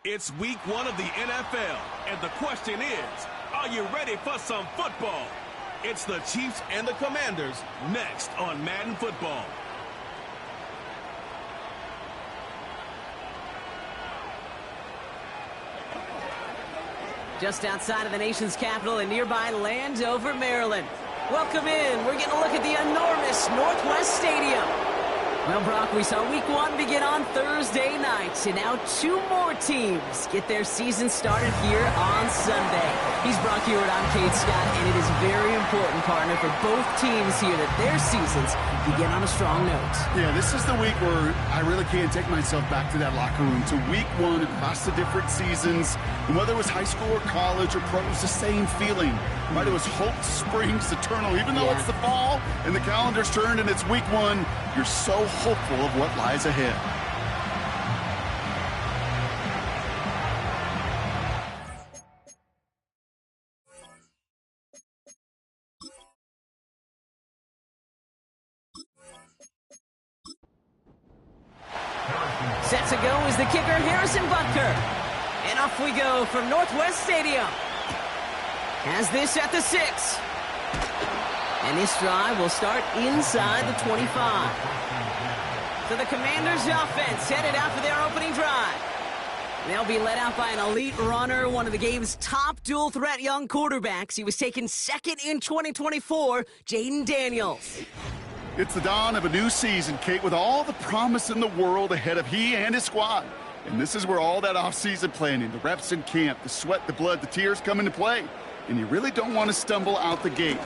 It's week 1 of the NFL, and the question is, are you ready for some football? It's the Chiefs and the Commanders next on Madden Football. Just outside of the nation's capital in nearby Landover, Maryland. Welcome in. We're getting a look at the enormous Northwest Stadium. Well, Brock, we saw week 1 begin on Thursday night, and now 2 more teams get their season started here on Sunday. He's Brock Hewitt, I'm Kate Scott, and it is very important, partner, for both teams here that their seasons begin on a strong note. Yeah, this is the week where I really can't take myself back to that locker room, to week 1 across the different seasons. And whether it was high school or college or pro, it was the same feeling. Right? It was hope springs eternal. Even though it's the fall and the calendar's turned and it's week 1, you're so hopeful of what lies ahead. Set to go is the kicker, Harrison Butker. And off we go from Northwest Stadium. Has this at the 6. And this drive will start inside the 25. So the Commanders' offense headed out for their opening drive. They'll be led out by an elite runner, one of the game's top dual-threat young quarterbacks. He was taken second in 2024, Jayden Daniels. It's the dawn of a new season, Kate, with all the promise in the world ahead of he and his squad. And this is where all that off-season planning, the reps in camp, the sweat, the blood, the tears come into play. And you really don't want to stumble out the gate.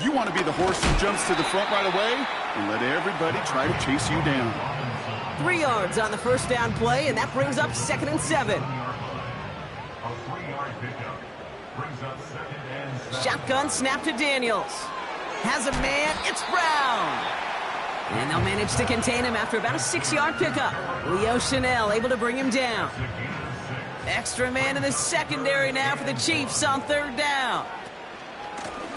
You want to be the horse who jumps to the front right away and let everybody try to chase you down. 3 yards on the first down play, and that brings up 2nd and 7. Shotgun snap to Daniels. Has a man, it's Brown. And they'll manage to contain him after about a 6-yard pickup. Leo Chanel able to bring him down. Extra man in the secondary now for the Chiefs on 3rd down.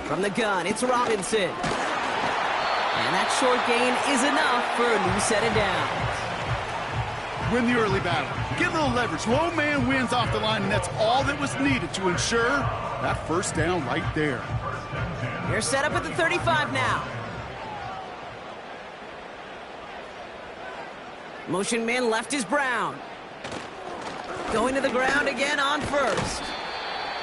From the gun, it's Robinson. And that short gain is enough for a new set of downs. Win the early battle. Get a little leverage. Low man wins off the line, and that's all that was needed to ensure that first down right there. They're set up at the 35 now. Motion man left is Brown. Going to the ground again on 1st.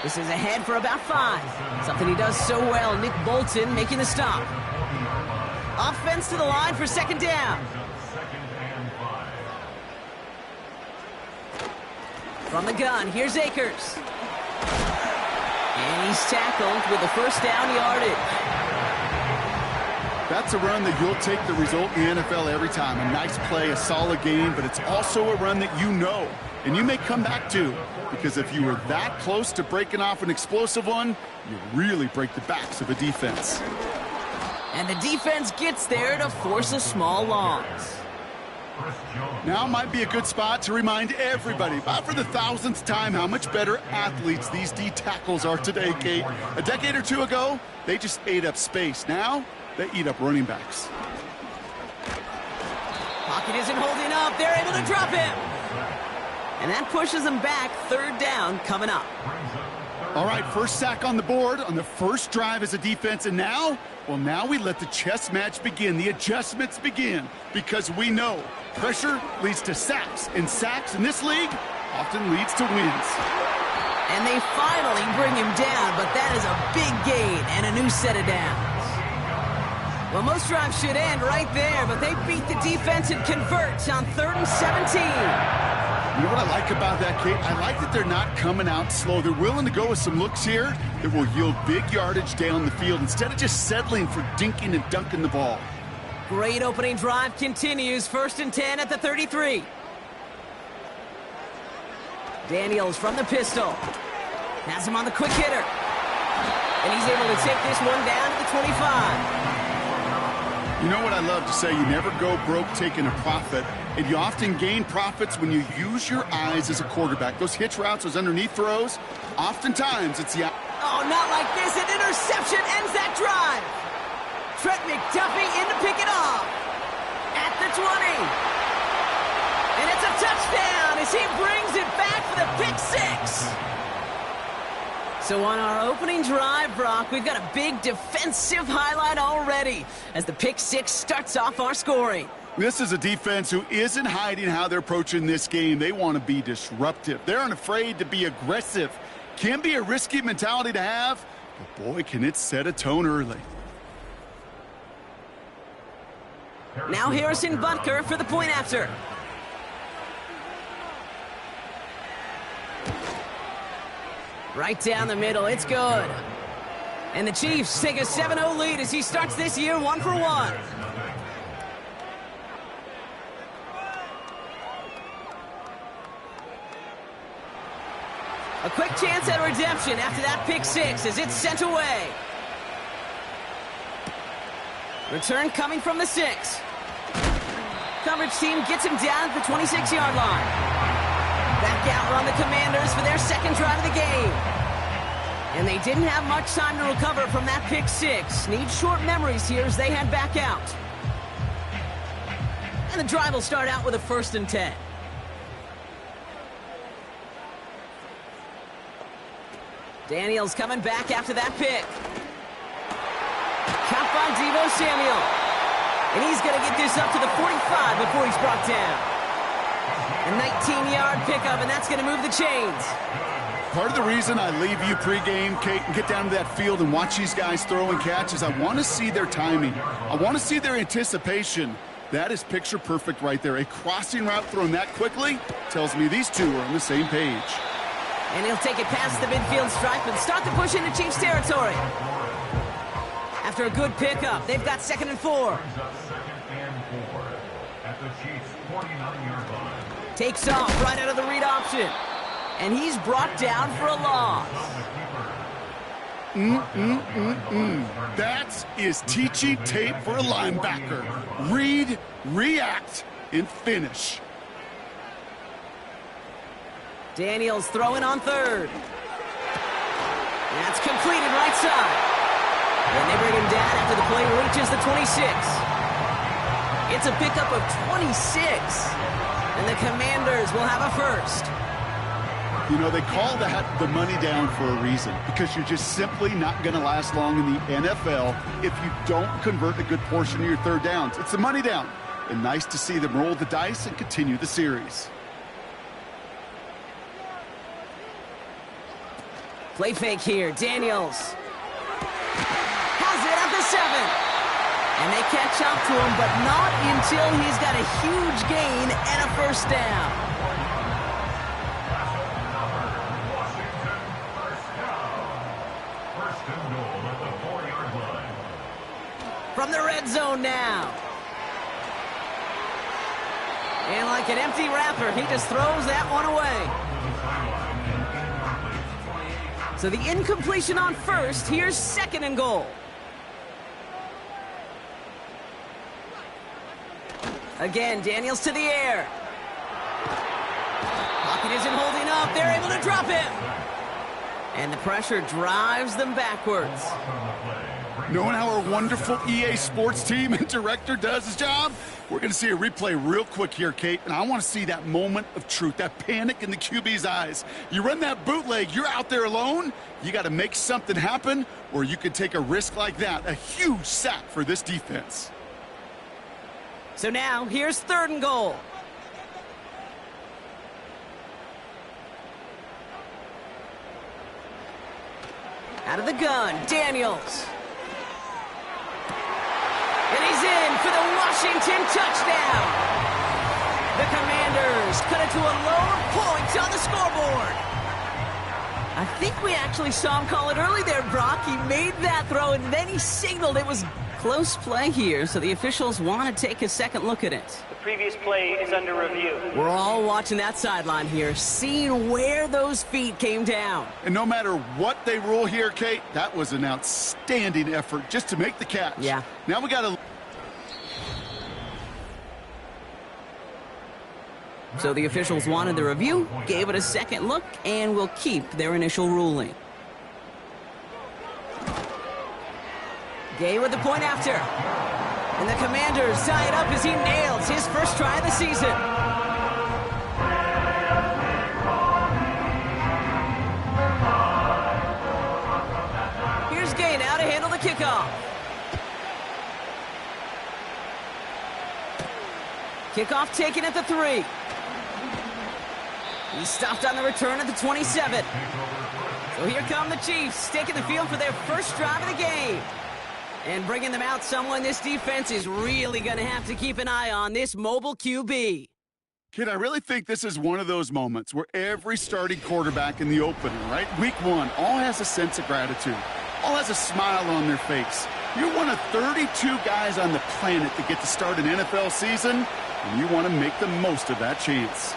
This is ahead for about 5. Something he does so well. Nick Bolton making the stop. Offense to the line for 2nd down. From the gun, here's Akers. And he's tackled with the first down yardage. That's a run that you'll take the result in the NFL every time. A nice play, a solid game, but it's also a run that you know and you may come back to, because if you were that close to breaking off an explosive one, you really break the backs of a defense. And the defense gets there to force a small loss. Now might be a good spot to remind everybody, about for the 1000th time, how much better athletes these D tackles are today, Kate. A decade or 2 ago, they just ate up space. Now, they eat up running backs. Pocket isn't holding up. They're able to drop him. And that pushes them back. 3rd down coming up. All right, first sack on the board on the first drive as a defense. And now, well, now we let the chess match begin. The adjustments begin, because we know pressure leads to sacks. And sacks in this league often leads to wins. And they finally bring him down, but that is a big gain and a new set of downs. Well, most drives should end right there, but they beat the defense and convert on 3rd and 17. You know what I like about that, Kate? I like that they're not coming out slow. They're willing to go with some looks here that will yield big yardage down the field instead of just settling for dinking and dunking the ball. Great opening drive continues. 1st and 10 at the 33. Daniels from the pistol. Has him on the quick hitter. And he's able to take this one down to the 25. You know what I love to say? You never go broke taking a profit, and you often gain profits when you use your eyes as a quarterback. Those hitch routes, those underneath throws, oftentimes it's the... Oh, not like this. An interception ends that drive. Trent McDuffie in to pick it off. At the 20. And it's a touchdown as he brings it back for the pick six. So on our opening drive, Brock, we've got a big defensive highlight already as the pick six starts off our scoring. This is a defense who isn't hiding how they're approaching this game. They want to be disruptive. They're unafraid to be aggressive. Can be a risky mentality to have, but boy, can it set a tone early. Now Harrison Butker for the point after. Right down the middle, it's good. And the Chiefs take a 7-0 lead as he starts this year 1-for-1. A quick chance at redemption after that pick six as it's sent away. Return coming from the 6. Coverage team gets him down at the 26-yard line. Back out run the Commanders for their second drive of the game. And they didn't have much time to recover from that pick six. Need short memories here as they head back out. And the drive will start out with a 1st and 10. Daniels coming back after that pick. Caught by Deebo Samuel. And he's going to get this up to the 45 before he's brought down. A 19-yard pickup, and that's going to move the chains. Part of the reason I leave you pregame, Kate, and get down to that field and watch these guys throw and catch is I want to see their timing. I want to see their anticipation. That is picture perfect right there. A crossing route thrown that quickly tells me these two are on the same page. And he'll take it past the midfield stripe and start to push into Chiefs territory. After a good pickup, they've got 2nd and 4. Takes off right out of the read option. And he's brought down for a loss. That is teaching tape for a linebacker. Read, react, and finish. Daniels throwing on 3rd. That's completed right side. And they bring him down after the play reaches the 26. It's a pickup of 26. And the Commanders will have a 1st. You know, they call that the money down for a reason, because you're just simply not going to last long in the NFL if you don't convert a good portion of your 3rd downs. It's the money down. And nice to see them roll the dice and continue the series. Play fake here. Daniels has it at the 7. And they catch up to him, but not until he's got a huge gain and a 1st down. From the red zone now. And like an empty wrapper, he just throws that one away. So the incompletion on 1st, here's 2nd and goal. Again, Daniels to the air. Pocket isn't holding up. They're able to drop him. And the pressure drives them backwards. Knowing how our wonderful EA Sports team and director does his job, we're going to see a replay real quick here, Kate, and I want to see that moment of truth, that panic in the QB's eyes. You run that bootleg, you're out there alone, you got to make something happen, or you can take a risk like that, a huge sack for this defense. So now, here's 3rd and goal. Out of the gun, Daniels. And he's in for the Washington touchdown. The Commanders cut it to a lone point on the scoreboard. I think we actually saw him call it early there, Brock. He made that throw, and then he signaled it was close play here, so the officials want to take a second look at it. The previous play is under review. We're all watching that sideline here, seeing where those feet came down. And no matter what they rule here, Kate, that was an outstanding effort just to make the catch. Yeah. Now we got to... So the officials wanted the review, gave it a second look, and will keep their initial ruling. Gay with the point after. And the Commanders tie it up as he nails his 1st try of the season. Kickoff taken at the 3. He stopped on the return at the 27. So here come the Chiefs, taking the field for their first drive of the game. And bringing them out, someone this defense is really going to have to keep an eye on, this mobile QB. Kid, I really think this is one of those moments where every starting quarterback in the opener, right, week 1, all has a sense of gratitude, all has a smile on their face. You're one of 32 guys on the planet that get to start an NFL season, and you want to make the most of that chance.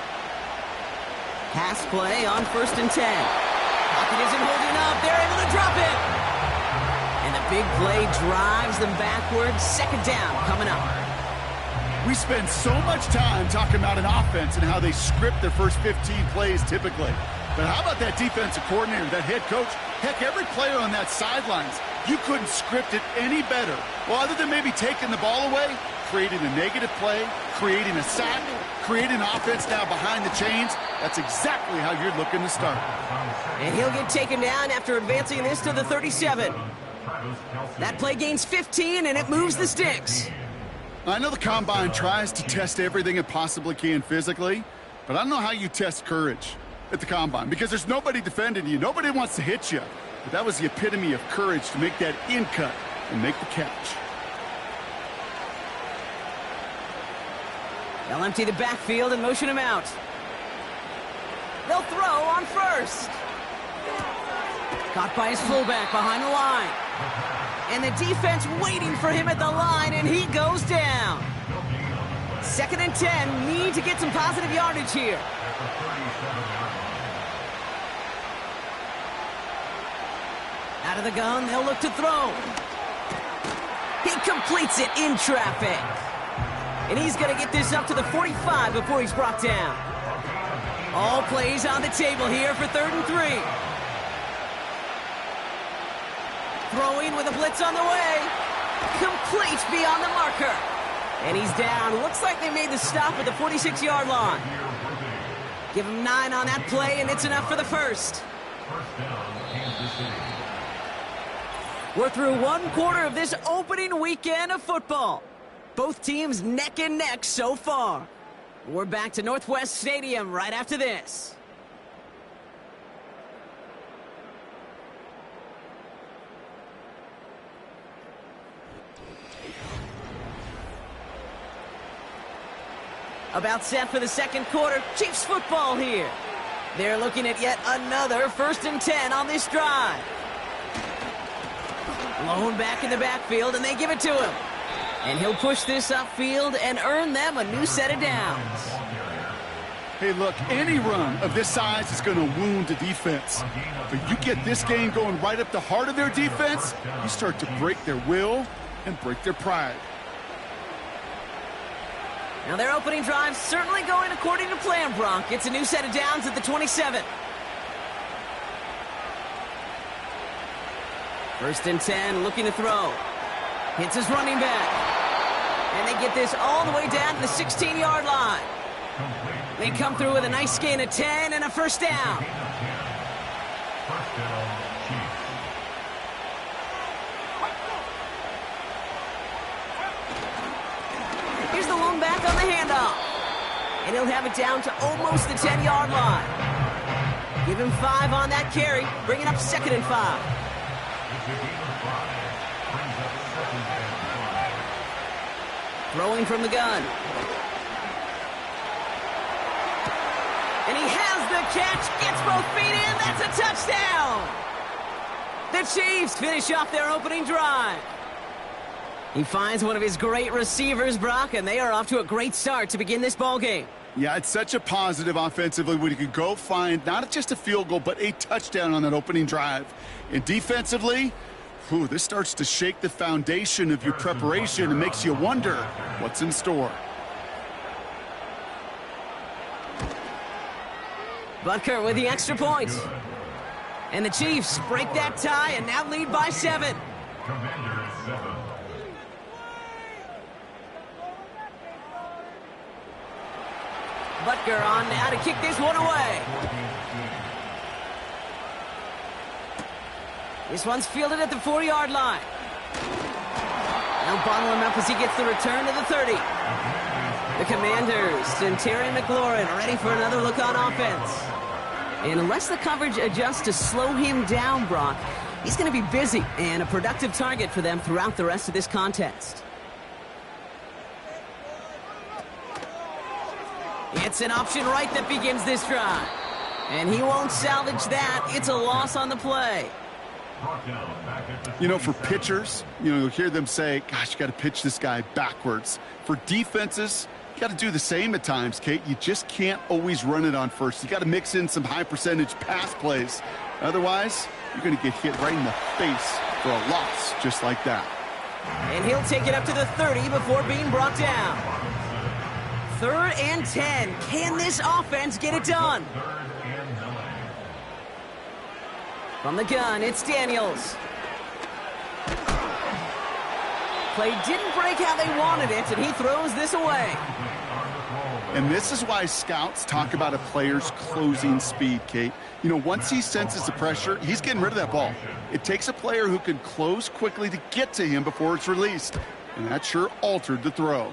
Pass play on 1st and 10. Pocket isn't holding up. They're able to drop it. And the big play drives them backwards. 2nd down coming up. We spend so much time talking about an offense and how they script their first 15 plays typically. But how about that defensive coordinator, that head coach? Heck, every player on that sidelines, you couldn't script it any better. Well, other than maybe taking the ball away, creating a negative play, creating a sack, creating an offense now behind the chains. That's exactly how you're looking to start. And he'll get taken down after advancing this to the 37. That play gains 15, and it moves the sticks. I know the Combine tries to test everything it possibly can physically, but I don't know how you test courage at the Combine because there's nobody defending you. Nobody wants to hit you. But that was the epitome of courage to make that in cut and make the catch. They'll empty the backfield and motion him out. They'll throw on 1st. Caught by his fullback behind the line. And the defense waiting for him at the line, and he goes down. 2nd and 10, need to get some positive yardage here. Out of the gun, they'll look to throw. He completes it in traffic. And he's going to get this up to the 45 before he's brought down. All plays on the table here for 3rd and 3. Throwing with a blitz on the way. Complete beyond the marker. And he's down. Looks like they made the stop at the 46-yard line. Give him 9 on that play, and it's enough for the first. We're through 1 quarter of this opening weekend of football. Both teams neck and neck so far. We're back to Northwest Stadium right after this. About set for the 2nd quarter. Chiefs football here. They're looking at yet another 1st and 10 on this drive. Blown back in the backfield, and they give it to him. And he'll push this upfield and earn them a new set of downs. Hey, look, any run of this size is going to wound the defense. But you get this game going right up the heart of their defense, you start to break their will and break their pride. Now their opening drive certainly going according to plan, Bronk. It's a new set of downs at the 27. 1st and 10, looking to throw. Hits his running back. And they get this all the way down to the 16-yard line. They come through with a nice gain of 10 and a 1st down. Here's the lone back on the handoff. And he'll have it down to almost the 10-yard line. Give him 5 on that carry, bringing up 2nd and 5. Throwing from the gun. And he has the catch, gets both feet in, that's a touchdown! The Chiefs finish off their opening drive. He finds one of his great receivers, Brock, and they are off to a great start to begin this ballgame. Yeah, it's such a positive offensively when you can go find not just a field goal, but a touchdown on that opening drive. And defensively, this starts to shake the foundation of your preparation and makes you wonder what's in store. Butker with the extra point. And the Chiefs break that tie and now lead by 7. Butker on now to kick this one away. This one's fielded at the 4-yard line. Now bottle him up as he gets the return to the 30. The Commanders and Terry McLaurin are ready for another look on offense. And unless the coverage adjusts to slow him down, Brock, he's going to be busy and a productive target for them throughout the rest of this contest. It's an option right that begins this drive. And he won't salvage that. It's a loss on the play. You know, for pitchers, you'll hear them say, gosh, you got to pitch this guy backwards. For defenses, you got to do the same at times, Kate. You just can't always run it on first. You got to mix in some high percentage pass plays. Otherwise, you're going to get hit right in the face for a loss just like that. And he'll take it up to the 30 before being brought down. 3rd and 10. Can this offense get it done? From the gun, it's Daniels. Play didn't break how they wanted it, and he throws this away. And this is why scouts talk about a player's closing speed, Kate. Once he senses the pressure, he's getting rid of that ball. It takes a player who can close quickly to get to him before it's released. And that sure altered the throw.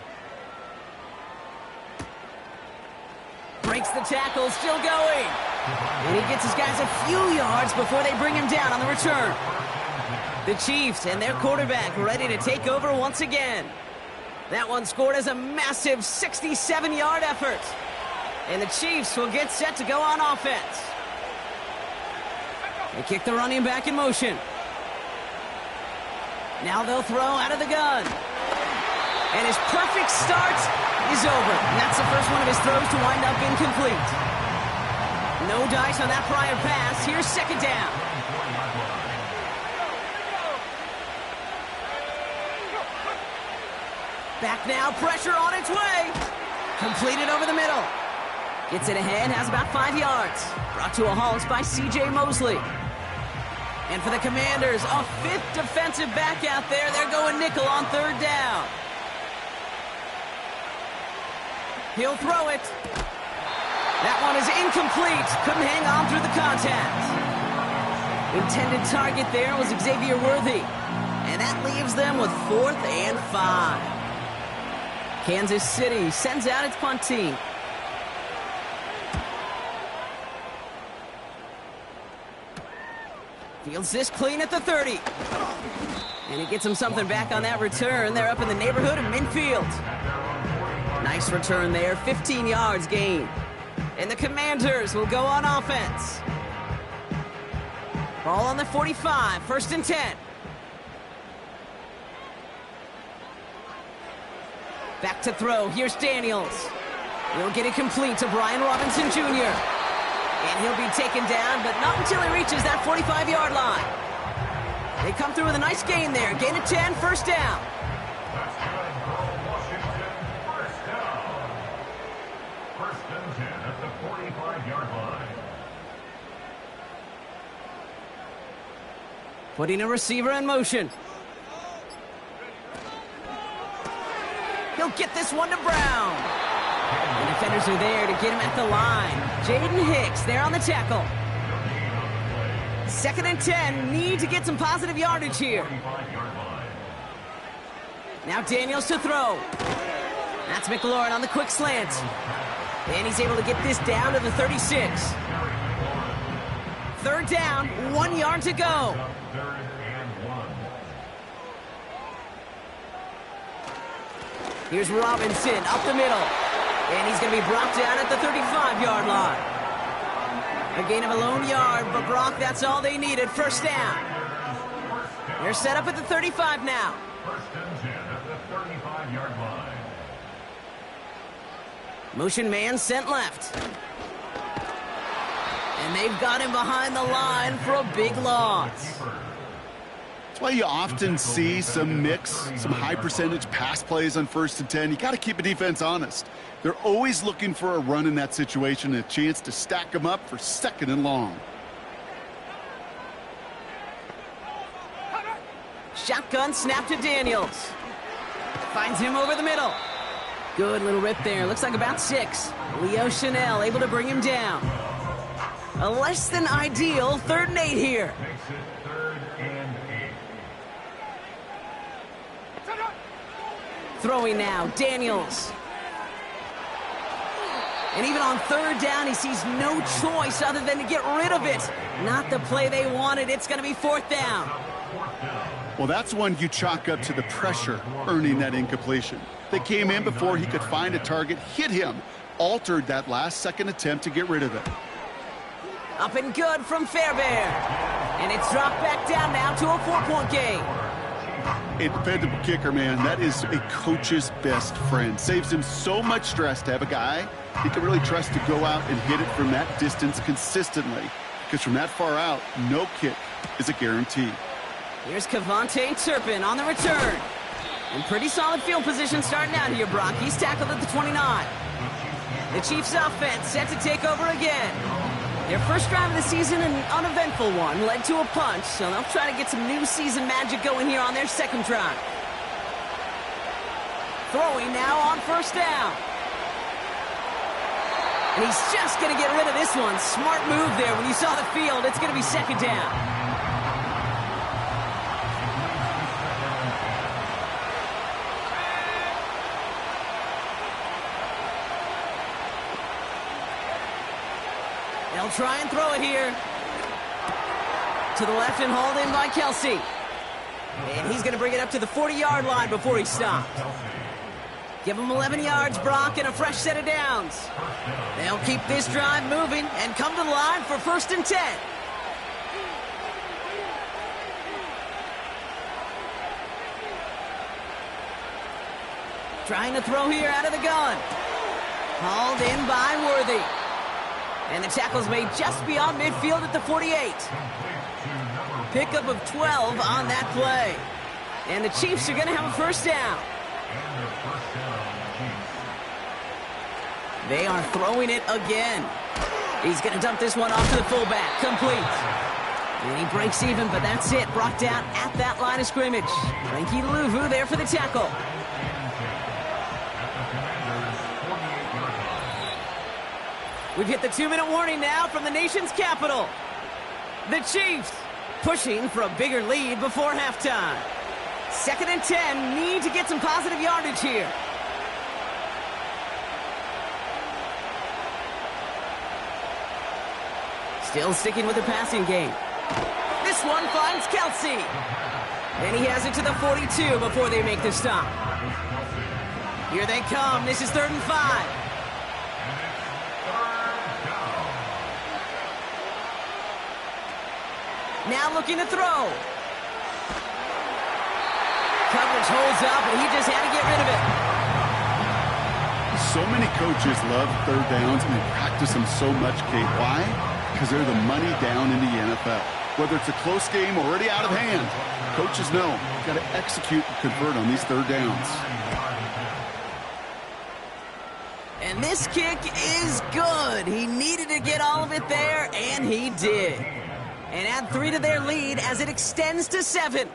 Breaks the tackle, still going. And he gets his guys a few yards before they bring him down on the return. The Chiefs and their quarterback ready to take over once again. That one scored as a massive 67-yard effort. And the Chiefs will get set to go on offense. They kick the running back in motion. Now they'll throw out of the gun. And his perfect start is over. And that's the first one of his throws to wind up incomplete. No dice on that prior pass. Here's 2nd down. Back now, pressure on its way. Completed over the middle. Gets it ahead, has about 5 yards. Brought to a halt by C.J. Mosley. And for the Commanders, a 5th defensive back out there. They're going nickel on 3rd down. He'll throw it. That one is incomplete. Couldn't hang on through the contact. Intended target there was Xavier Worthy. And that leaves them with 4th and 5. Kansas City sends out its punt team. Fields this clean at the 30. And he gets him something back on that return. They're up in the neighborhood of midfield. Nice return there, 15 yards gain. And the Commanders will go on offense. Ball on the 45, 1st and 10. Back to throw, here's Daniels. He'll get it complete to Brian Robinson Jr. And he'll be taken down, but not until he reaches that 45-yard line. They come through with a nice gain there. Gain of 10, 1st down. Putting a receiver in motion. He'll get this one to Brown. The defenders are there to get him at the line. Jaden Hicks there on the tackle. 2nd and 10. Need to get some positive yardage here. Now Daniels to throw. That's McLaurin on the quick slant. And he's able to get this down to the 36. 3rd down, 1 yard to go. Here's Robinson up the middle. And he's going to be brought down at the 35-yard line. A gain of a lone yard, but Brock, that's all they needed. 1st down. They're set up at the 35 now. 1st and 10 at the 35-yard line. Motion man sent left. And they've got him behind the line for a big loss. That's why you often see some mix, some high percentage pass plays on 1st and 10. You got to keep a defense honest. They're always looking for a run in that situation and a chance to stack them up for 2nd and long. Shotgun snap to Daniels. Finds him over the middle. Good little rip there. Looks like about 6. Leo Chanel able to bring him down. A less than ideal 3rd and 8 here. Makes it 3rd and 8. Throwing now, Daniels. And even on third down, he sees no choice other than to get rid of it. Not the play they wanted. It's going to be fourth down. Well, that's one you chalk up to the pressure earning that incompletion. They came in before he could find a target, hit him, altered that last-second attempt to get rid of it. Up and good from Fairbairn. And it's dropped back down now to a 4-point game. A dependable kicker, man, that is a coach's best friend. Saves him so much stress to have a guy he can really trust to go out and hit it from that distance consistently. Because from that far out, no kick is a guarantee. Here's Kevontae Turpin on the return. In pretty solid field position starting out here, Brock. He's tackled at the 29. The Chiefs offense set to take over again. Their first drive of the season, an uneventful one, led to a punch, so they'll try to get some new season magic going here on their second drive. Throwing now on first down. And he's just going to get rid of this one. Smart move there. When you saw the field, it's going to be second down. They'll try and throw it here. To the left and hauled in by Kelsey. And he's going to bring it up to the 40-yard line before he stops. Give him 11 yards, Brock, and a fresh set of downs. They'll keep this drive moving and come to the line for 1st and 10. Trying to throw here out of the gun. Hauled in by Worthy. And the tackle's made just beyond midfield at the 48. Pickup of 12 on that play. And the Chiefs are going to have a first down. They are throwing it again. He's going to dump this one off to the fullback. Complete. And he breaks even, but that's it. Brought down at that line of scrimmage. Frankie Luvu there for the tackle. We've hit the 2-minute warning now from the nation's capital. The Chiefs pushing for a bigger lead before halftime. 2nd and 10, need to get some positive yardage here. Still sticking with the passing game. This one finds Kelsey. And he has it to the 42 before they make the stop. Here they come. This is 3rd and 5. Now looking to throw. Coverage holds up, and he just had to get rid of it. So many coaches love third downs, and they practice them so much, Kate. Why? Because they're the money down in the NFL. Whether it's a close game already out of hand, coaches know you've got to execute and convert on these third downs. And this kick is good. He needed to get all of it there, and he did. And add 3 to their lead as it extends to 7.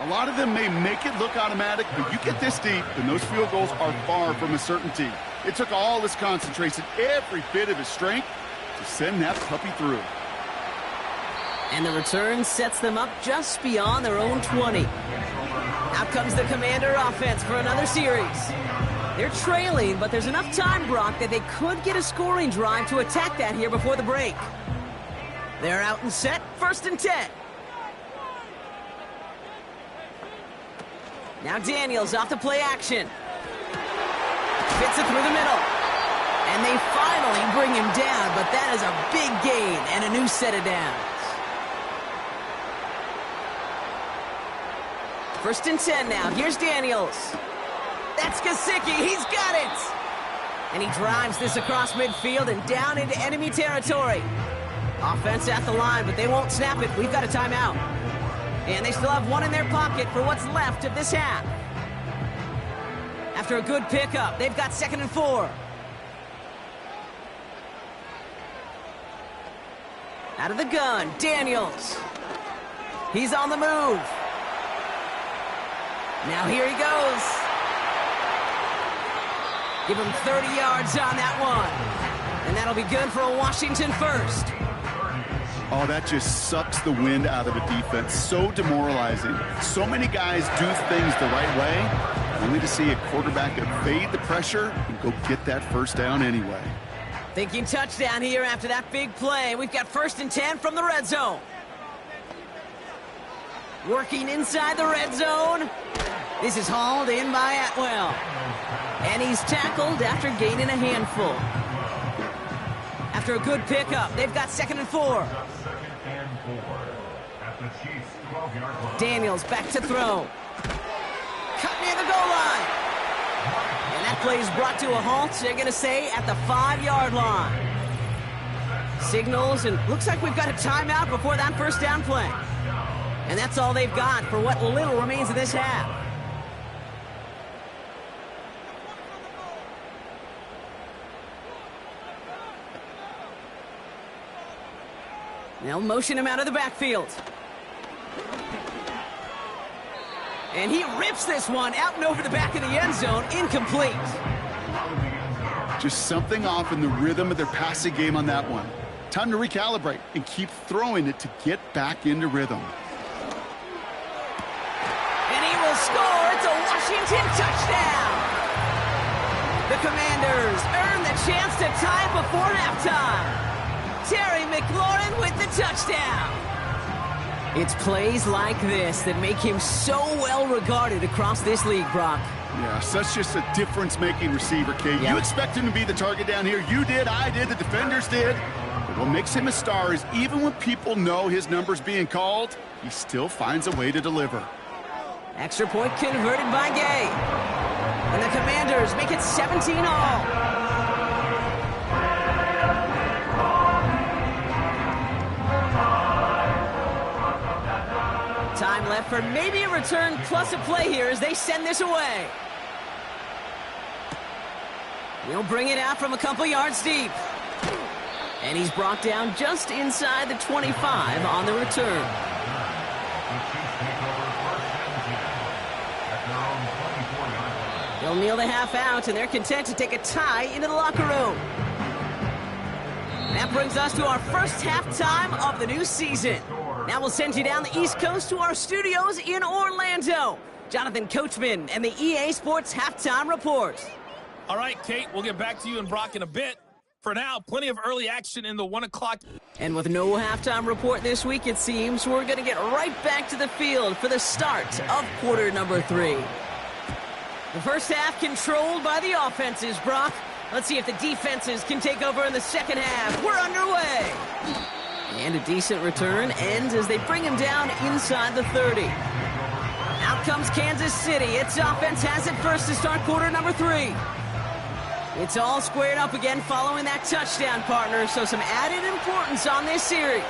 A lot of them may make it look automatic, but you get this deep, and those field goals are far from a certainty. It took all his concentration, every bit of his strength, to send that puppy through. And the return sets them up just beyond their own 20. Out comes the Commander offense for another series. They're trailing, but there's enough time, Brock, that they could get a scoring drive to attack that here before the break. They're out and set, 1st and 10. Now Daniels off the play action. Fits it through the middle. And they finally bring him down, but that is a big gain and a new set of downs. 1st and 10 now. Here's Daniels. That's Gesicki. He's got it. And he drives this across midfield and down into enemy territory. Offense at the line, but they won't snap it. We've got a timeout. And they still have one in their pocket for what's left of this half. After a good pickup, they've got 2nd and 4. Out of the gun, Daniels. He's on the move. Now here he goes. Give him 30 yards on that one. And that'll be good for a Washington first. Oh, that just sucks the wind out of a defense. So demoralizing. So many guys do things the right way, only to see a quarterback evade the pressure and go get that first down anyway. Thinking touchdown here after that big play. We've got 1st and 10 from the red zone. Working inside the red zone. This is hauled in by Atwell. And he's tackled after gaining a handful. After a good pickup, they've got 2nd and 4. Daniels back to throw. Cut near the goal line. And that play is brought to a halt, they're going to say, at the 5-yard line. Signals, and looks like we've got a timeout before that first down play. And that's all they've got for what little remains of this half. They'll motion him out of the backfield. And he rips this one out and over the back of the end zone. Incomplete. Just something off in the rhythm of their passing game on that one. Time to recalibrate and keep throwing it to get back into rhythm. And he will score. It's a Washington touchdown. The Commanders earn the chance to tie it before halftime. Terry McLaurin with the touchdown. It's plays like this that make him so well regarded across this league, Brock. Yeah, such just a difference-making receiver, Kate. Yeah. You expect him to be the target down here. You did, I did, the defenders did. But what makes him a star is even when people know his number's being called, he still finds a way to deliver. Extra point converted by Gay. And the Commanders make it 17-all. Time left for maybe a return plus a play here as they send this away. He'll bring it out from a couple yards deep. And he's brought down just inside the 25 on the return. They'll kneel the half out, and they're content to take a tie into the locker room. That brings us to our first halftime of the new season. Now we'll send you down the East Coast to our studios in Orlando. Jonathan Coachman and the EA Sports Halftime Report. All right, Kate, we'll get back to you and Brock in a bit. For now, plenty of early action in the 1 o'clock. And with no halftime report this week, it seems we're going to get right back to the field for the start of quarter number 3. The first half controlled by the offenses, Brock. Let's see if the defenses can take over in the second half. We're underway. And a decent return ends as they bring him down inside the 30. Out comes Kansas City. Its offense has it first to start quarter number 3. It's all squared up again following that touchdown, partner, so some added importance on this series.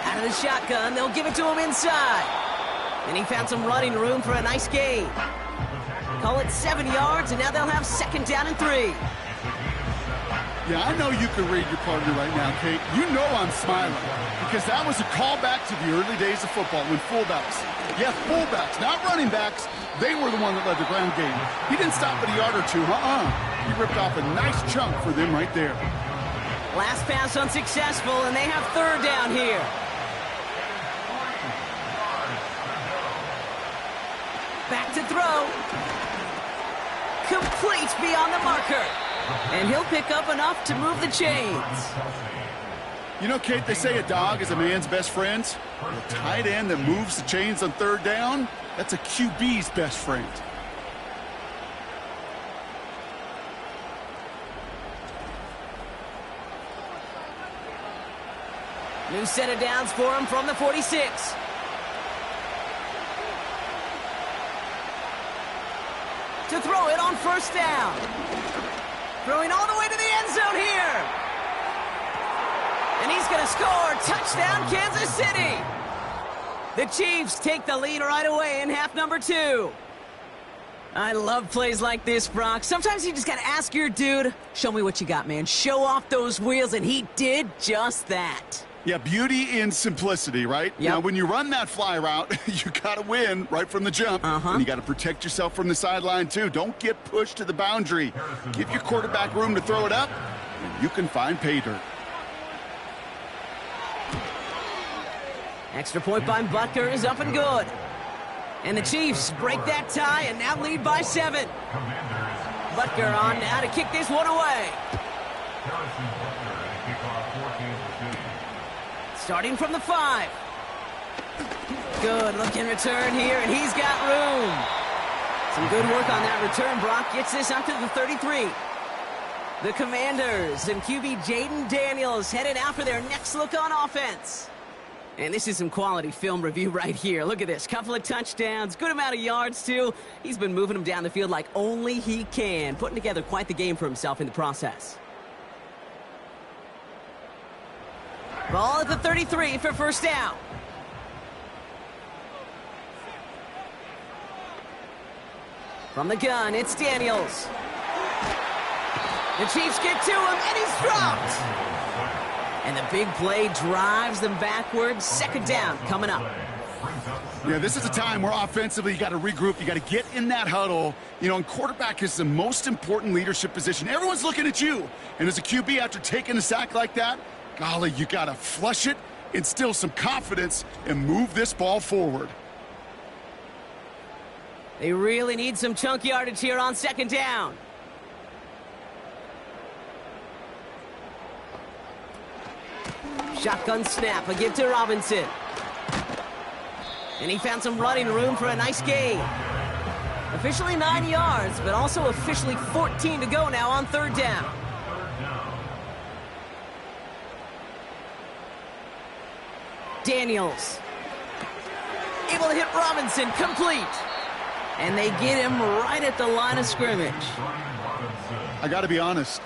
Out of the shotgun, they'll give it to him inside. And he found some running room for a nice gain. Call it 7 yards, and now they'll have 2nd down and 3. Yeah, I know you can read your partner right now, Kate. You know I'm smiling because that was a callback to the early days of football when fullbacks, yes, fullbacks, not running backs, they were the one that led the ground game. He didn't stop at a yard or two, He ripped off a nice chunk for them right there. Last pass unsuccessful, and they have 3rd down here. Back to throw. Complete beyond the marker. And he'll pick up enough to move the chains. You know, Kate, they say a dog is a man's best friend. A tight end that moves the chains on 3rd down, that's a QB's best friend. New set of downs for him from the 46. To throw it on 1st down. Throwing all the way to the end zone here. And he's going to score. Touchdown, Kansas City. The Chiefs take the lead right away in half number 2. I love plays like this, Brock. Sometimes you just got to ask your dude, show me what you got, man. Show off those wheels, and he did just that. Yeah, beauty in simplicity, right? Yep. Now, when you run that fly route, you got to win right from the jump. And you got to protect yourself from the sideline, too. Don't get pushed to the boundary. Give your quarterback room to throw it up, and you can find pay dirt. Extra point by Butker is up and good. And the Chiefs break that tie and now lead by 7. Butker on now to kick this one away. Starting from the 5. Good looking return here, and he's got room. Some good work on that return. Brock gets this out to the 33. The Commanders and QB Jaden Daniels headed out for their next look on offense. And this is some quality film review right here. Look at this. Couple of touchdowns. Good amount of yards, too. He's been moving them down the field like only he can. Putting together quite the game for himself in the process. Ball at the 33 for first down. From the gun, it's Daniels. The Chiefs get to him, and he's dropped. And the big play drives them backwards. Second down coming up. Yeah, this is a time where offensively you got to regroup. You got to get in that huddle. You know, and quarterback is the most important leadership position. Everyone's looking at you. And as a QB, after taking a sack like that, golly, you got to flush it, instill some confidence, and move this ball forward. They really need some chunk yardage here on second down. Shotgun snap, a give to Robinson. And he found some running room for a nice gain. Officially 9 yards, but also officially 14 to go now on third down. Daniels. Able to hit Robinson, complete. And they get him right at the line of scrimmage. I got to be honest,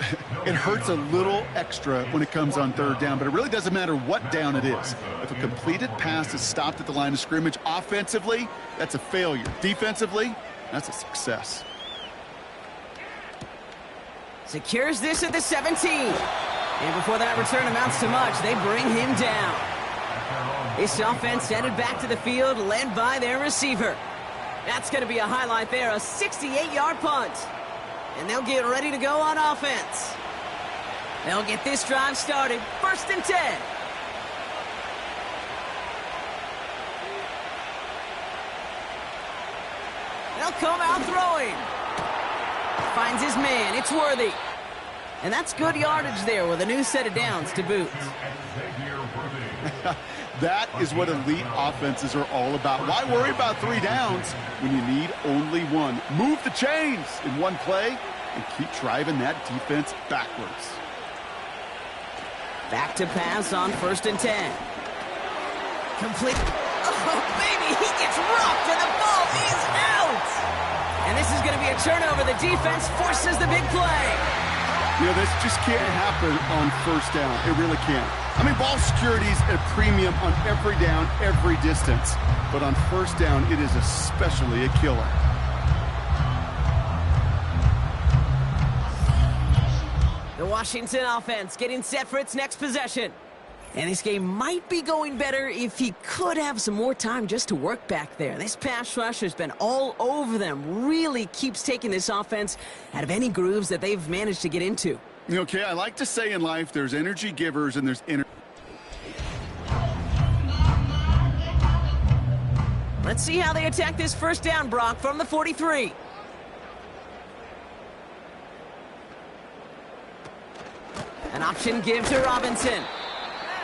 it hurts a little extra when it comes on third down, but it really doesn't matter what down it is. If a completed pass is stopped at the line of scrimmage, offensively, that's a failure. Defensively, that's a success. Secures this at the 17. And before that return amounts to much, they bring him down. This offense headed back to the field, led by their receiver. That's going to be a highlight there, a 68-yard punt. And they'll get ready to go on offense. They'll get this drive started. First and 10. They'll come out throwing. Finds his man. It's Worthy. And that's good yardage there with a new set of downs to boot. That is what elite offenses are all about. Why worry about 3 downs when you need only 1? Move the chains in one play and keep driving that defense backwards. Back to pass on first and 10. Complete. Oh, baby, he gets rocked and the ball is out. And this is going to be a turnover. The defense forces the big play. You know, this just can't happen on first down. It really can't. I mean, ball security is at a premium on every down, every distance. But on first down, it is especially a killer. The Washington offense getting set for its next possession. And this game might be going better if he could have some more time just to work back there. This pass rush has been all over them. Really keeps taking this offense out of any grooves that they've managed to get into. Okay, I like to say in life there's energy givers and there's energy. Let's see how they attack this first down, Brock, from the 43. An option give to Robinson.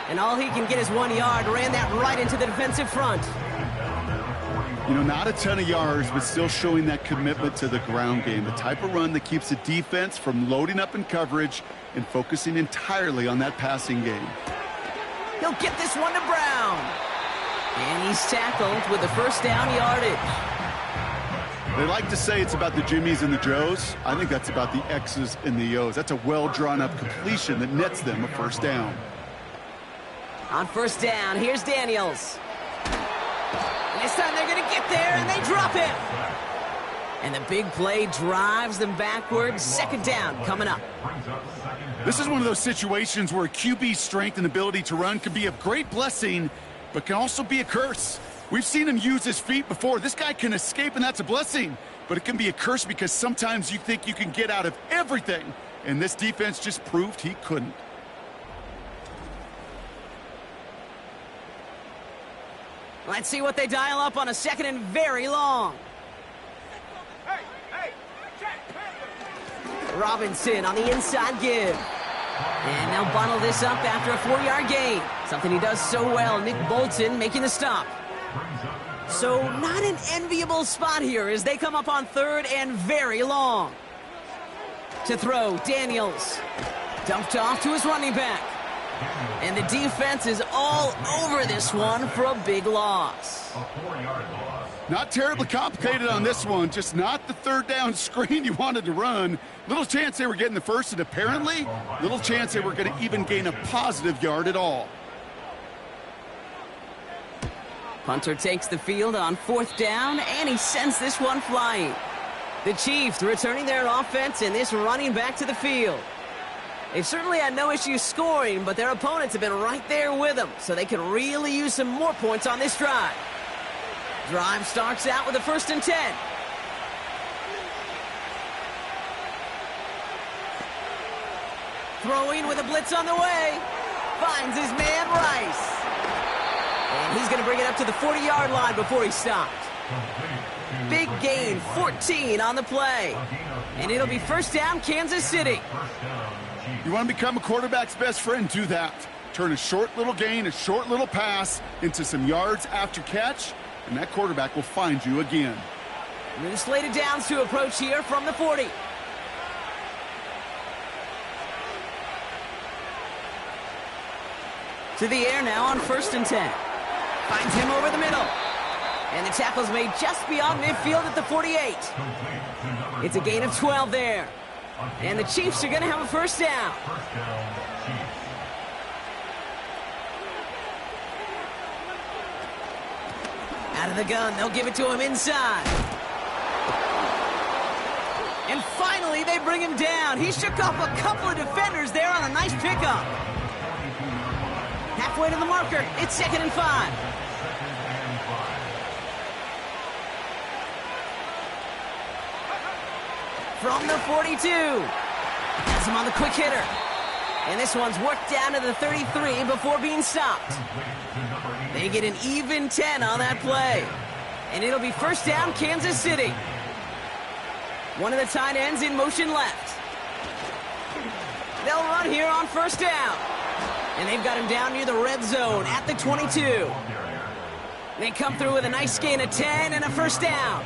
And all he can get is 1 yard. Ran that right into the defensive front. You know, not a ton of yards, but still showing that commitment to the ground game. The type of run that keeps the defense from loading up in coverage and focusing entirely on that passing game. He'll get this one to Brown. And he's tackled with the first down yardage. They like to say it's about the Jimmies and the Joes. I think that's about the X's and the O's. That's a well-drawn-up completion that nets them a first down. On first down, here's Daniels. And this time they're going to get there, and they drop him. And the big play drives them backwards. Second down coming up. This is one of those situations where QB's strength and ability to run can be a great blessing, but can also be a curse. We've seen him use his feet before. This guy can escape, and that's a blessing. But it can be a curse because sometimes you think you can get out of everything, and this defense just proved he couldn't. Let's see what they dial up on a second and very long. Robinson on the inside give. And they'll bundle this up after a 4-yard gain. Something he does so well. Nick Bolton making the stop. So not an enviable spot here as they come up on 3rd and very long. To throw, Daniels. Dumped off to his running back. And the defense is all over this one for a big loss. A 4-yard loss. Not terribly complicated on this one, just not the 3rd down screen you wanted to run. Little chance they were getting the first, and apparently, little chance they were going to even gain a positive yard at all. Punter takes the field on 4th down, and he sends this one flying. The Chiefs returning their offense and this running back to the field. They've certainly had no issue scoring, but their opponents have been right there with them, so they can really use some more points on this drive. Drive starts out with a 1st and 10. Throwing with a blitz on the way. Finds his man Rice. And he's going to bring it up to the 40-yard line before he stopped. Big gain, 14 on the play. And it'll be 1st down, Kansas City. You want to become a quarterback's best friend, do that. Turn a short little gain, a short little pass into some yards after catch, and that quarterback will find you again. New slated downs to approach here from the 40. To the air now on 1st and 10. Finds him over the middle. And the tackle's made just beyond midfield at the 48. It's a gain of 12 there. And the Chiefs are going to have a 1st down. Out of the gun, they'll give it to him inside. And finally, they bring him down. He shook off a couple of defenders there on a nice pickup. Halfway to the marker, it's 2nd and 5. From the 42. Has him on the quick hitter. And this one's worked down to the 33 before being stopped. They get an even 10 on that play. And it'll be 1st down, Kansas City. One of the tight ends in motion left. They'll run here on 1st down. And they've got him down near the red zone at the 22. They come through with a nice gain of 10 and a 1st down.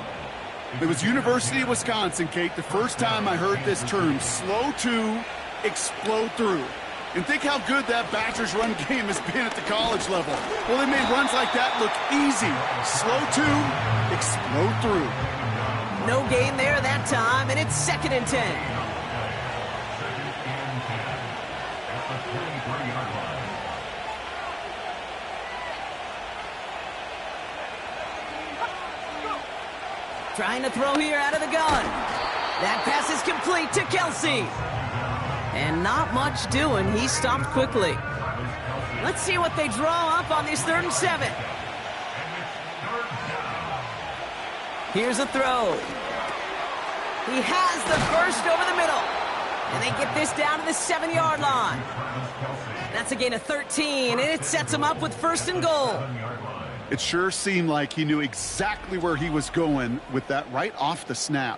It was University of Wisconsin, Kate, the first time I heard this term, slow to explode through. And think how good that Badgers run game has been at the college level. Well, they made runs like that look easy. Slow to explode through. No gain there that time, and it's 2nd and 10. Trying to throw here out of the gun. That pass is complete to Kelsey. And not much doing. He stopped quickly. Let's see what they draw up on this 3rd and 7. Here's a throw. He has the first over the middle. And they get this down to the 7-yard line. That's a gain of 13, and it sets him up with 1st and goal. It sure seemed like he knew exactly where he was going with that right off the snap.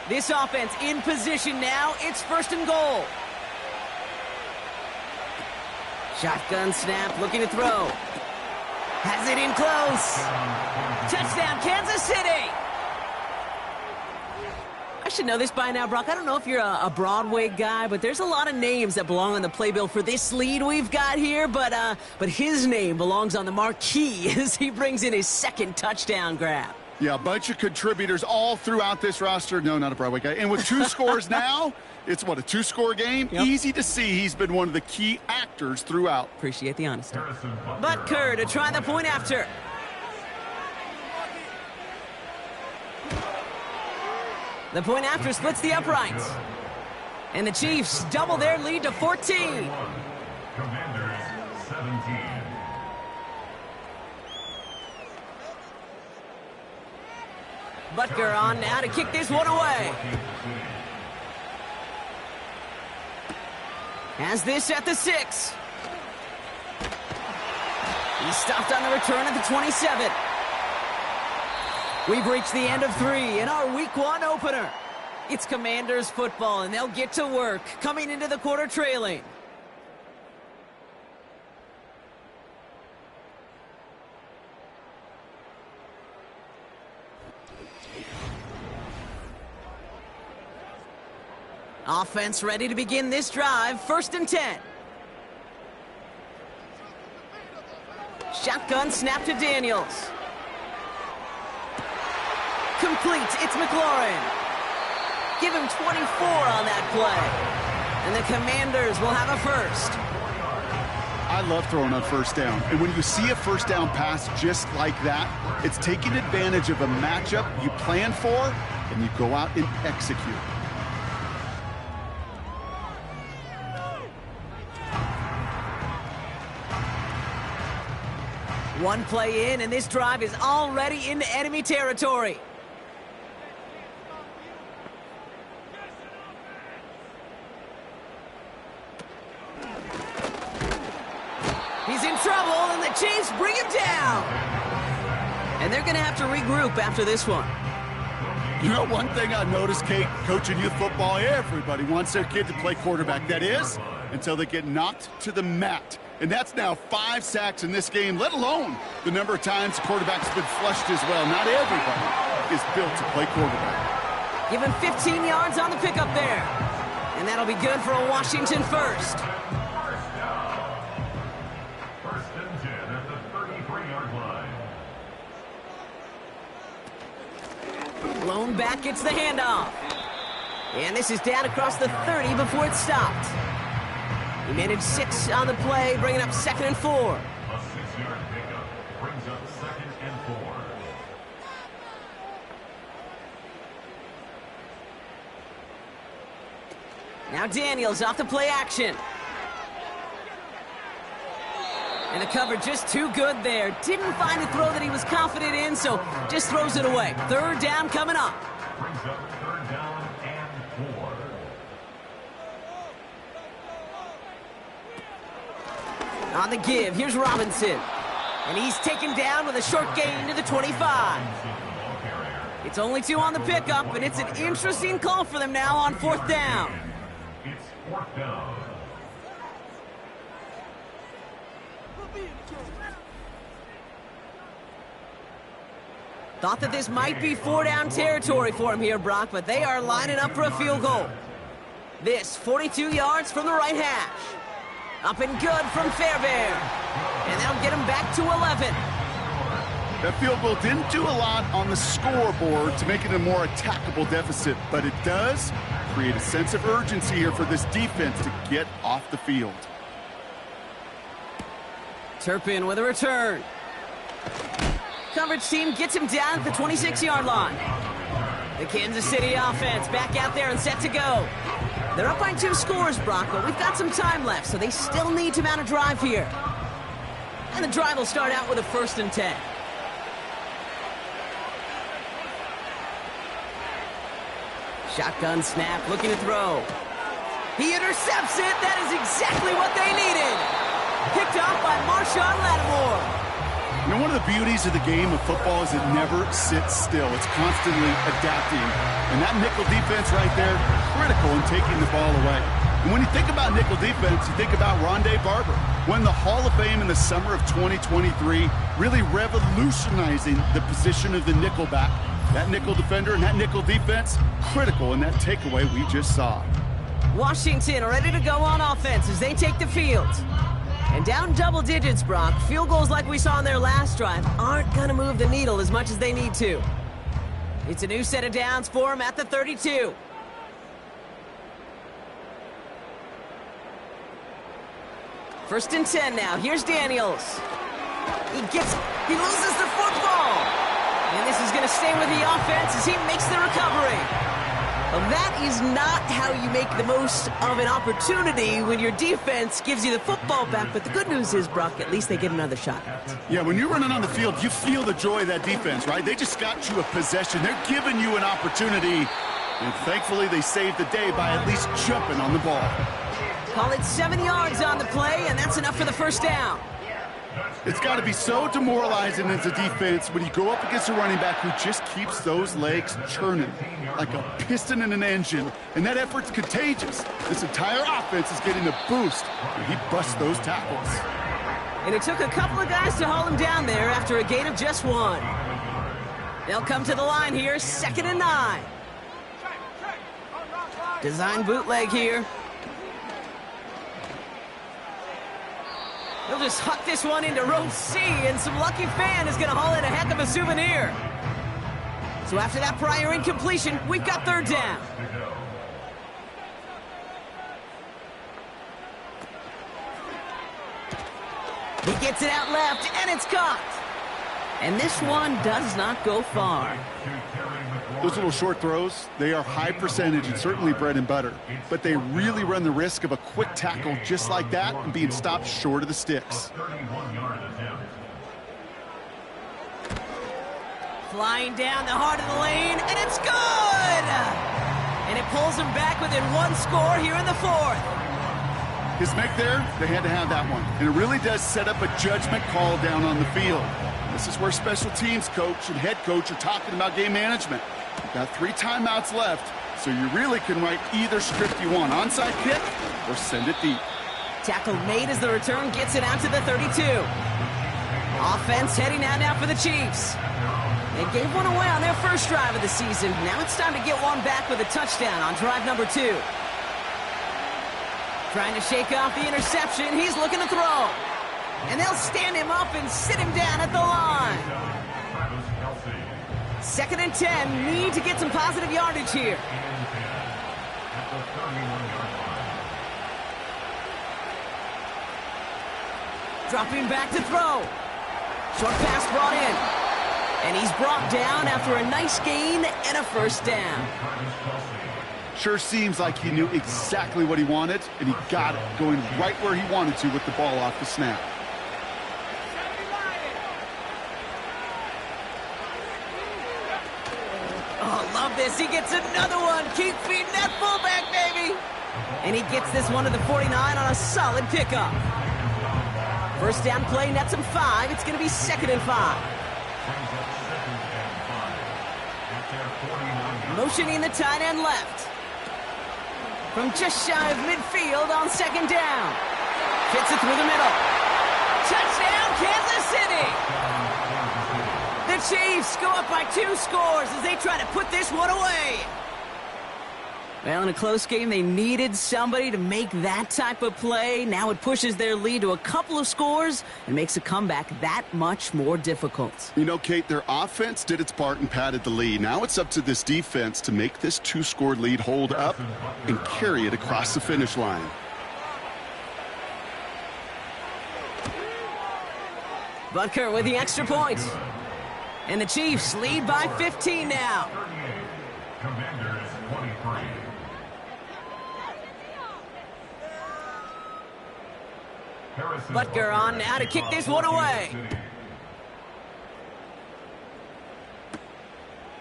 This offense in position now. It's 1st and goal. Shotgun snap, looking to throw. Has it in close. Touchdown, Kansas City. I should know this by now, Brock. I don't know if you're a Broadway guy, but there's a lot of names that belong on the playbill for this lead we've got here. But his name belongs on the marquee as he brings in his 2nd touchdown grab. Yeah, a bunch of contributors all throughout this roster. No, not a Broadway guy. And with 2 scores now, it's what, a 2-score game? Yep. Easy to see he's been one of the key actors throughout. Appreciate the honesty. Butker to try the point after. The point after splits the uprights. And the Chiefs double their lead to 14. Commanders 17. Butker on now to kick this one away. Has this at the 6. He's stopped on the return at the 27. We've reached the end of 3 in our Week 1 opener. It's Commanders football, and they'll get to work coming into the quarter trailing. Offense ready to begin this drive. 1st and 10. Shotgun snap to Daniels. Complete. It's McLaurin. Give him 24 on that play. And the Commanders will have a first. I love throwing on 1st down. And when you see a 1st down pass just like that, it's taking advantage of a matchup you plan for, and you go out and execute. One play in, and this drive is already into enemy territory. He's in trouble, and the Chiefs bring him down. And they're going to have to regroup after this one. You know, one thing I noticed, Kate, coaching youth football, everybody wants their kid to play quarterback. That is, until they get knocked to the mat. And that's now 5 sacks in this game, let alone the number of times the quarterback's been flushed as well. Not everybody is built to play quarterback. Give him 15 yards on the pickup there. And that'll be good for a Washington first. 1st and 10 at the 33-yard line. Blown back gets the handoff. And this is down across the 30 before it's stopped. He managed 6 on the play, bringing up 2nd and 4. A 6-yard pickup brings up 2nd and 4. Now Daniels off the play action. And the cover just too good there. Didn't find a throw that he was confident in, so just throws it away. 3rd down coming up. Brings up 3rd down and 4. On the give, here's Robinson. And he's taken down with a short gain to the 25. It's only 2 on the pickup, and it's an interesting call for them now on 4th down. It's 4th down. Thought that this might be 4-down territory for him here, Brock, but they are lining up for a field goal. This, 42 yards from the right hash. Up and good from Fairbairn. And that'll get him back to 11. That field goal didn't do a lot on the scoreboard to make it a more attackable deficit, but it does create a sense of urgency here for this defense to get off the field. Turpin with a return. Coverage team gets him down at the 26-yard line. The Kansas City offense back out there and set to go. They're up by 2 scores, Brock, but we've got some time left, so they still need to mount a drive here. And the drive will start out with a 1st and 10. Shotgun snap, looking to throw. He intercepts it. That is exactly what they needed. Picked off by Marshawn Lattimore. You know, one of the beauties of the game of football is it never sits still. It's constantly adapting. And that nickel defense right there, critical in taking the ball away. And when you think about nickel defense, you think about Rondé Barber, won the Hall of Fame in the summer of 2023, really revolutionizing the position of the nickel back. That nickel defender and that nickel defense, critical in that takeaway we just saw. Washington ready to go on offense as they take the field. And down double digits, Brock. Field goals like we saw in their last drive aren't going to move the needle as much as they need to. It's a new set of downs for them at the 32. First and 10 now. Here's Daniels. He loses the football. And this is going to stay with the offense as he makes the recovery. Well, that is not how you make the most of an opportunity when your defense gives you the football back. But the good news is, Brock, at least they get another shot. Yeah, when you're running on the field, you feel the joy of that defense, right? They just got you a possession. They're giving you an opportunity. And thankfully, they saved the day by at least jumping on the ball. Call it 7 yards on the play, and that's enough for the first down. It's got to be so demoralizing as a defense when you go up against a running back who just keeps those legs churning like a piston in an engine, and that effort's contagious. This entire offense is getting a boost when he busts those tackles. And it took a couple of guys to haul him down there after a gain of just 1. They'll come to the line here, 2nd and 9. Design bootleg here. He'll just huck this one into row C, and some lucky fan is going to haul in a heck of a souvenir. So after that prior incompletion, we've got 3rd down. He gets it out left, and it's caught. And this one does not go far. Those little short throws, they are high percentage and certainly bread and butter. But they really run the risk of a quick tackle just like that and being stopped short of the sticks. Flying down the heart of the lane, and it's good! And it pulls him back within 1 score here in the 4th. His make there, they had to have that one. And it really does set up a judgment call down on the field. This is where special teams coach and head coach are talking about game management. You've got 3 timeouts left, so you really can write either script you want. Onside kick or send it deep. Tackle made as the return gets it out to the 32. Offense heading out now for the Chiefs. They gave one away on their first drive of the season. Now it's time to get one back with a touchdown on drive number 2. Trying to shake off the interception. He's looking to throw. And they'll stand him up and sit him down at the line. 2nd and 10. Need to get some positive yardage here. Dropping back to throw. Short pass brought in. And he's brought down after a nice gain and a first down. Sure seems like he knew exactly what he wanted, and he got it, going right where he wanted to with the ball off the snap. Oh, love this. He gets another one. Keep feeding that fullback, baby. And he gets this one to the 49 on a solid pickup. First down play nets him 5. It's going to be 2nd and 5. Motioning the tight end left. From just shy of midfield on 2nd down. Fits it through the middle. Touchdown, Kansas City! The Chiefs go up by 2 scores as they try to put this one away. Well, in a close game, they needed somebody to make that type of play. Now it pushes their lead to a couple of scores and makes a comeback that much more difficult. You know, Kate, their offense did its part and padded the lead. Now it's up to this defense to make this 2-score lead hold up and carry it across the finish line. Butker with the extra point. And the Chiefs lead by 15 now. Commanders 23. Butker on now to kick this one away.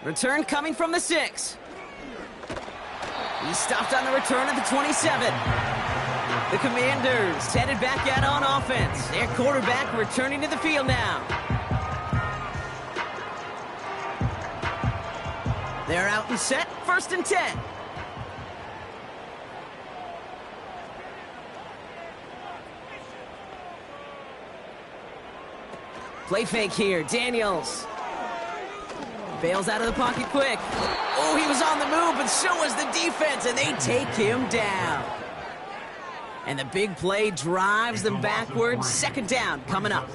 Return coming from the 6. He stopped on the return at the 27. The Commanders headed back out on offense. Their quarterback returning to the field now. They're out and set, 1st and 10. Play fake here, Daniels. Bails out of the pocket quick. Oh, he was on the move, but so was the defense, and they take him down. And the big play drives them backwards. 2nd down coming up.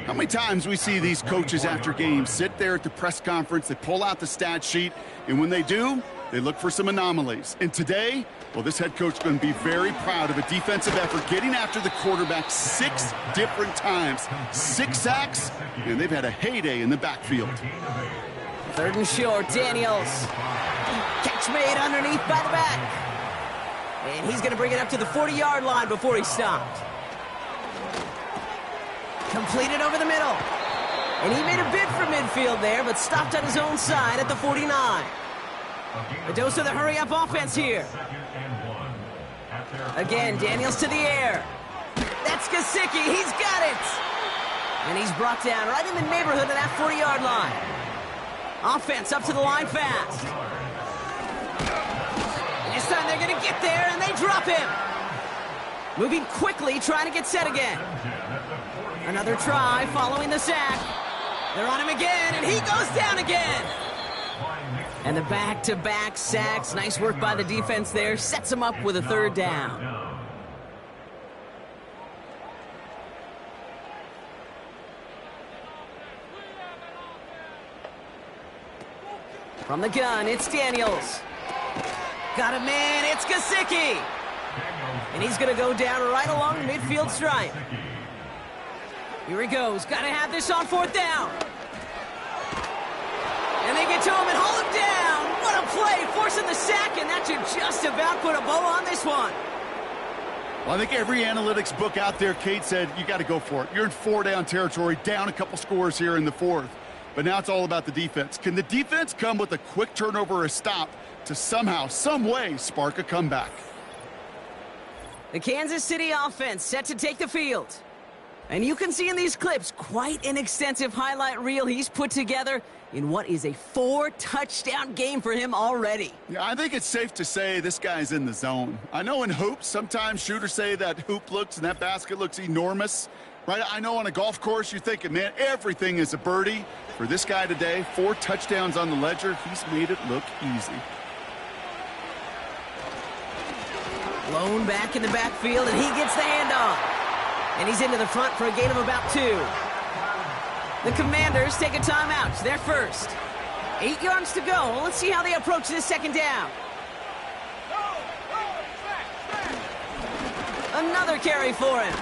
How many times we see these coaches after games sit there at the press conference, they pull out the stat sheet, and when they do, they look for some anomalies. And today, well, this head coach is going to be very proud of a defensive effort getting after the quarterback 6 different times. 6 sacks, and they've had a heyday in the backfield. 3rd and short, Daniels. Catch made underneath by the back. And he's going to bring it up to the 40-yard line before he stopped. Completed over the middle. And he made a bid for midfield there, but stopped on his own side at the 49. A dose of the hurry-up offense here. Again, Daniels to the air. That's Gesicki. He's got it. And he's brought down right in the neighborhood of that 40-yard line. Offense up to the line fast. And this time they're going to get there, and they drop him. Moving quickly, trying to get set again. Another try following the sack. They're on him again, and he goes down again. And the back-to-back sacks. Nice work by the defense there. Sets him up with a third down. From the gun, it's Daniels. Got a man, it's Gesicki. And he's going to go down right along the midfield stripe. Here he goes. Got to have this on fourth down. And they get to him and haul him down. What a play, forcing the sack, and that should just about put a bow on this one. Well, I think every analytics book out there, Kate, said you got to go for it. You're in four-down territory, down a couple scores here in the fourth. But now it's all about the defense. Can the defense come with a quick turnover or a stop to somehow, some way, spark a comeback? The Kansas City offense set to take the field. And you can see in these clips quite an extensive highlight reel he's put together in what is a 4-touchdown game for him already. Yeah, I think it's safe to say this guy's in the zone. I know in hoops, sometimes shooters say that hoop looks and that basket looks enormous. Right? I know on a golf course you're thinking, man, everything is a birdie. For this guy today, 4 touchdowns on the ledger. He's made it look easy. Blown back in the backfield, and he gets the handoff. And he's into the front for a gain of about 2. The Commanders take a timeout. They're first. 8 yards to go. Let's see how they approach this second down. Another carry for him.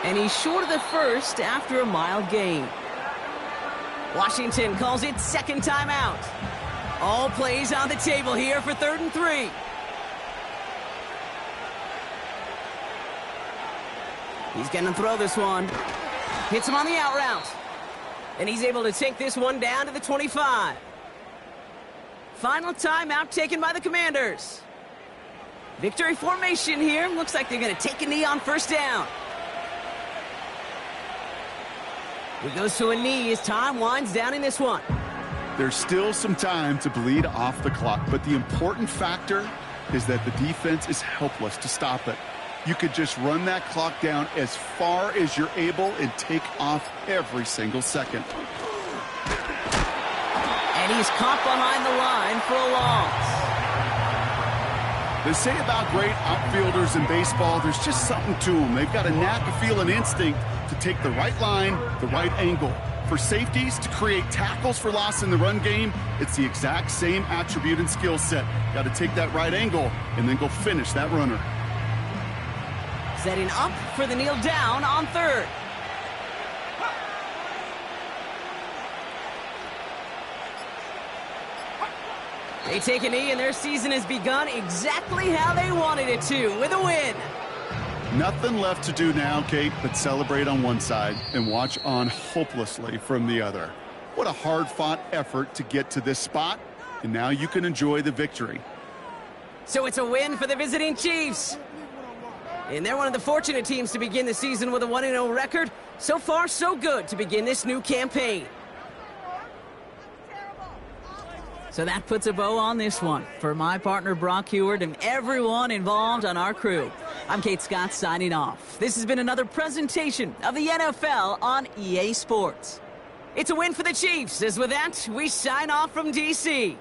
And he's short of the first after a mild gain. Washington calls it second timeout. All plays on the table here for 3rd and 3. He's going to throw this one. Hits him on the out route. And he's able to take this one down to the 25. Final timeout taken by the Commanders. Victory formation here. Looks like they're going to take a knee on first down. He goes to a knee as time winds down in this one. There's still some time to bleed off the clock, but the important factor is that the defense is helpless to stop it. You could just run that clock down as far as you're able and take off every single second. And he's caught behind the line for a loss. They say about great outfielders in baseball, there's just something to them. They've got a knack, a feel, an instinct to take the right line, the right angle. For safeties to create tackles for loss in the run game, it's the exact same attribute and skill set. Got to take that right angle and then go finish that runner. Setting up for the kneel down on 3rd. They take a knee, and their season has begun exactly how they wanted it to, with a win. Nothing left to do now, Kate, but celebrate on one side and watch on hopelessly from the other. What a hard-fought effort to get to this spot, and now you can enjoy the victory. So it's a win for the visiting Chiefs. And they're one of the fortunate teams to begin the season with a 1-0 record. So far, so good to begin this new campaign. So that puts a bow on this one. For my partner, Brock Heward, and everyone involved on our crew, I'm Kate Scott signing off. This has been another presentation of the NFL on EA Sports. It's a win for the Chiefs, as with that, we sign off from D.C.